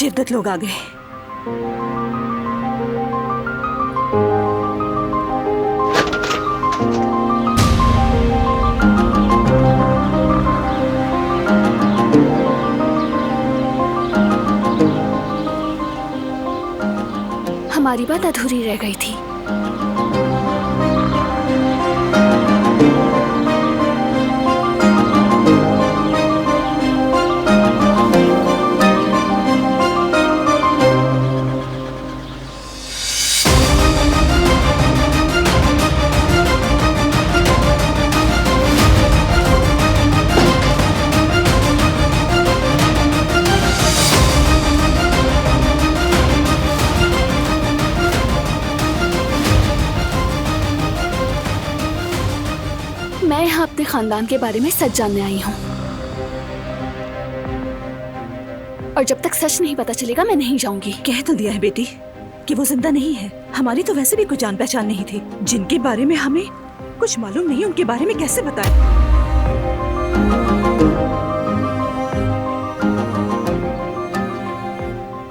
शिवदत्त लोग आ गए। हमारी बात अधूरी रह गई थी। मैं यहाँ अपने खानदान के बारे में सच जानने आई हूँ, और जब तक सच नहीं पता चलेगा मैं नहीं जाऊंगी। कह तो दिया है बेटी कि वो जिंदा नहीं है। हमारी तो वैसे भी कोई जान पहचान नहीं थी। जिनके बारे में हमें कुछ मालूम नहीं, उनके बारे में कैसे बताएं?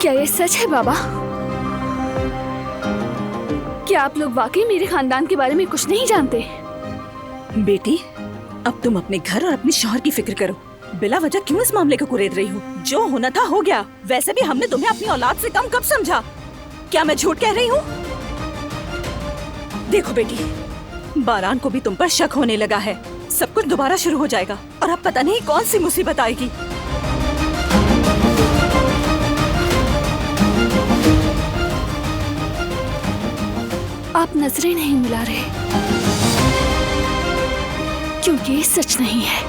क्या ये सच है बाबा? क्या आप लोग वाकई मेरे खानदान के बारे में कुछ नहीं जानते? बेटी, अब तुम अपने घर और अपने शौहर की फिक्र करो। बिला वजह क्यों इस मामले को कुरेद रही हो? जो होना था हो गया। वैसे भी हमने तुम्हें अपनी औलाद से कम कब समझा? क्या मैं झूठ कह रही हूँ? देखो बेटी, बारान को भी तुम पर शक होने लगा है। सब कुछ दोबारा शुरू हो जाएगा और अब पता नहीं कौन सी मुसीबत आएगी। आप नजरें नहीं मिला रहे क्योंकि ये सच नहीं है।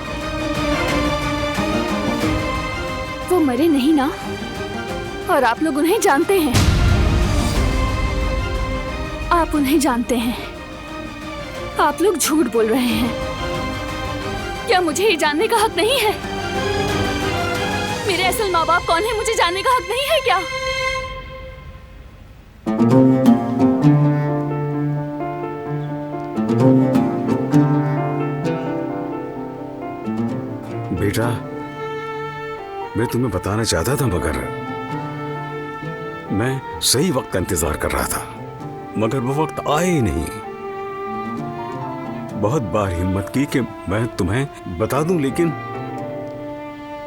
वो मरे नहीं ना, और आप लोग उन्हें जानते हैं। आप उन्हें जानते हैं। आप लोग झूठ बोल रहे हैं। क्या मुझे ये जानने का हक नहीं है? मेरे असल माँ बाप कौन है मुझे जानने का हक नहीं है क्या? बेटा, मैं तुम्हें बताना चाहता था मगर मैं सही वक्त का इंतजार कर रहा था, मगर वो वक्त आया ही नहीं। बहुत बार हिम्मत की कि मैं तुम्हें बता दूं, लेकिन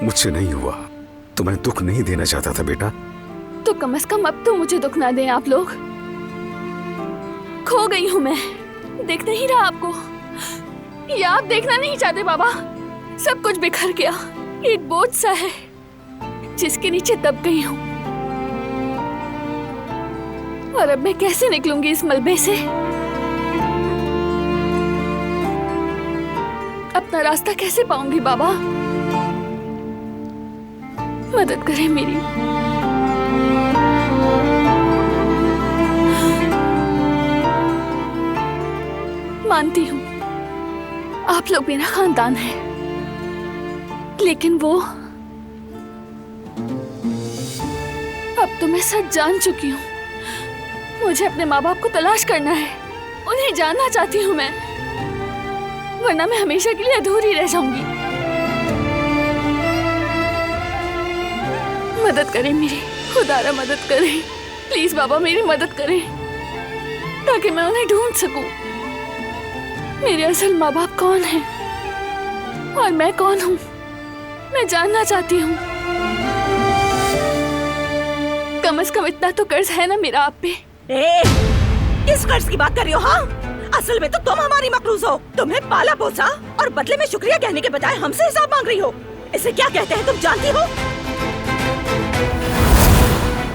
मुझसे नहीं हुआ। तुम्हें दुख नहीं देना चाहता था बेटा। तो कम से कम अब तो मुझे दुख ना दें आप लोग। खो गई हूं मैं, देख नहीं रहा आपको? या आप देखना नहीं चाहते बाबा? सब कुछ बिखर गया, एक बोझ सा है जिसके नीचे दब गई हूँ। और अब मैं कैसे निकलूंगी इस मलबे से? अपना रास्ता कैसे पाऊंगी बाबा? मदद करें मेरी। मानती हूँ आप लोग मेरा खानदान है, लेकिन वो अब तो मैं सच जान चुकी हूँ। मुझे अपने माँ बाप को तलाश करना है, उन्हें जानना चाहती हूँ मैं, वरना मैं हमेशा के लिए अधूरी रह जाऊंगी। मदद करें मेरी, खुदारा मदद करें। प्लीज बाबा मेरी मदद करें ताकि मैं उन्हें ढूंढ सकूं। मेरे असल माँ बाप कौन हैं और मैं कौन हूँ, मैं जानना चाहती हूँ। कम से कम इतना तो कर्ज है ना मेरा आप पे। किस कर्ज की बात कर रही हो? हाँ, असल में तो तुम हमारी मकरूज हो। तुम्हें पाला पोसा और बदले में शुक्रिया कहने के बजाय हमसे हिसाब मांग रही हो। इसे क्या कहते हैं तुम जानती हो?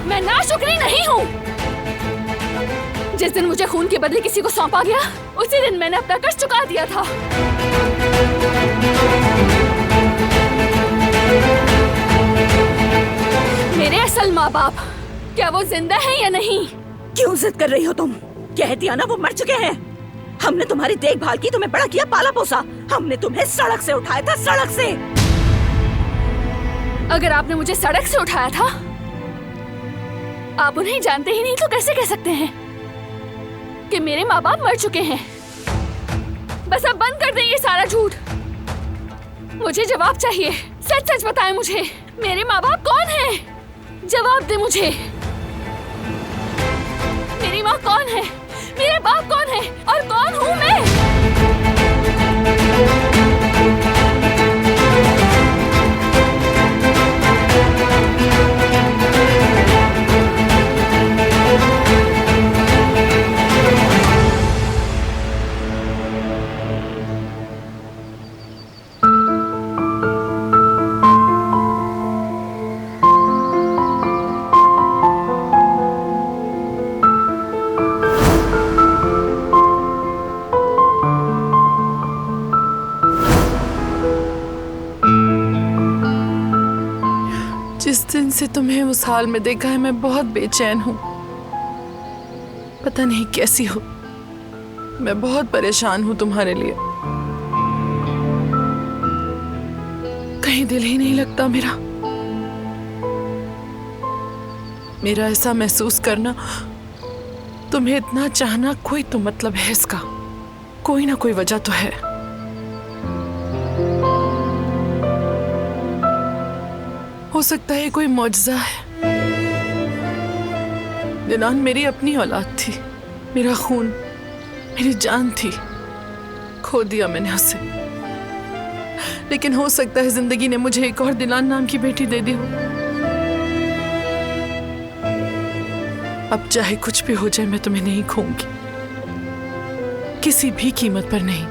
मैं नाशुक्री नहीं हूँ। जिस दिन मुझे खून के बदले किसी को सौंपा गया, उसी दिन मैंने अपना कर्ज चुका दिया था। मेरे असल माँ बाप क्या वो जिंदा हैं या नहीं? क्यों जिद कर रही हो तुम? कह दिया ना वो मर चुके हैं। हमने तुम्हारी देखभाल की, तुम्हें बड़ा किया, पाला पोसा। हमने तुम्हें सड़क से उठाया था, सड़क से। अगर आपने मुझे सड़क से उठाया था, आप उन्हें जानते ही नहीं तो कैसे कह सकते हैं कि मेरे माँ बाप मर चुके हैं? बस अब बंद कर दें ये सारा झूठ। मुझे जवाब चाहिए, सच सच बताएं मुझे, मेरे माँ बाप कौन हैं? जवाब दे मुझे। मेरी माँ कौन है, मेरे बाप कौन है और कौन हूँ मैं? जिस दिन से तुम्हें उस हाल में देखा है मैं बहुत बेचैन हूँ। पता नहीं कैसी हो, मैं बहुत परेशान हूँ तुम्हारे लिए। कहीं दिल ही नहीं लगता मेरा ऐसा महसूस करना, तुम्हें इतना चाहना, कोई तो मतलब है इसका, कोई ना कोई वजह तो है। हो सकता है कोई मौजज़ा है। दिनान मेरी अपनी औलाद थी, मेरा खून, मेरी जान थी। खो दिया मैंने उसे, लेकिन हो सकता है जिंदगी ने मुझे एक और दिलान नाम की बेटी दे दी हो। अब चाहे कुछ भी हो जाए मैं तुम्हें नहीं खोऊंगी, किसी भी कीमत पर नहीं।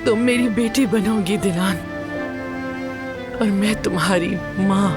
तुम मेरी बेटी बनोगी दिलान, और मैं तुम्हारी माँ।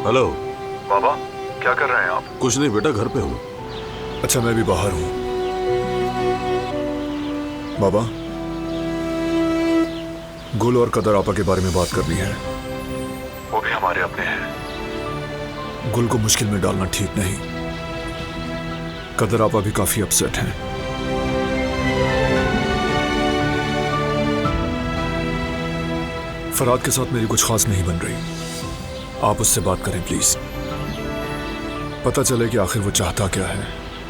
हेलो बाबा, क्या कर रहे हैं आप? कुछ नहीं बेटा, घर पे हूँ। अच्छा, मैं भी बाहर हूँ। बाबा, गुल और कदर आपा के बारे में बात करनी है। वो भी हमारे अपने हैं। गुल को मुश्किल में डालना ठीक नहीं। कदर आपा भी काफी अपसेट हैं। फराद के साथ मेरी कुछ खास नहीं बन रही। आप उससे बात करें प्लीज, पता चले कि आखिर वो चाहता क्या है।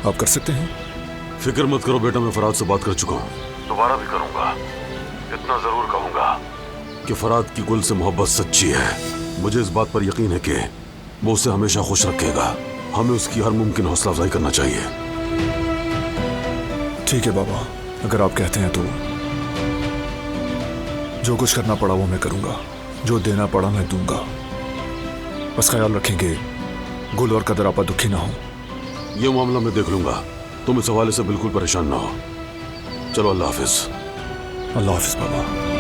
आप कर सकते हैं? फिक्र मत करो बेटा, मैं फराद से बात कर चुका हूँ। दोबारा भी करूंगा। इतना जरूर कहूंगा कि फराद की गुल से मोहब्बत सच्ची है। मुझे इस बात पर यकीन है कि वो उसे हमेशा खुश रखेगा। हमें उसकी हर मुमकिन हौसला अफजाई करना चाहिए। ठीक है बाबा, अगर आप कहते हैं तो जो कुछ करना पड़ा वो मैं करूंगा, जो देना पड़ा मैं दूंगा। बस ख्याल रखेंगे गुल और कदर आपा दुखी ना हो। ये मामला मैं देख लूंगा, तुम इस हवाले से बिल्कुल परेशान ना हो। चलो, अल्लाह हाफिज। अल्लाह हाफिज बाबा।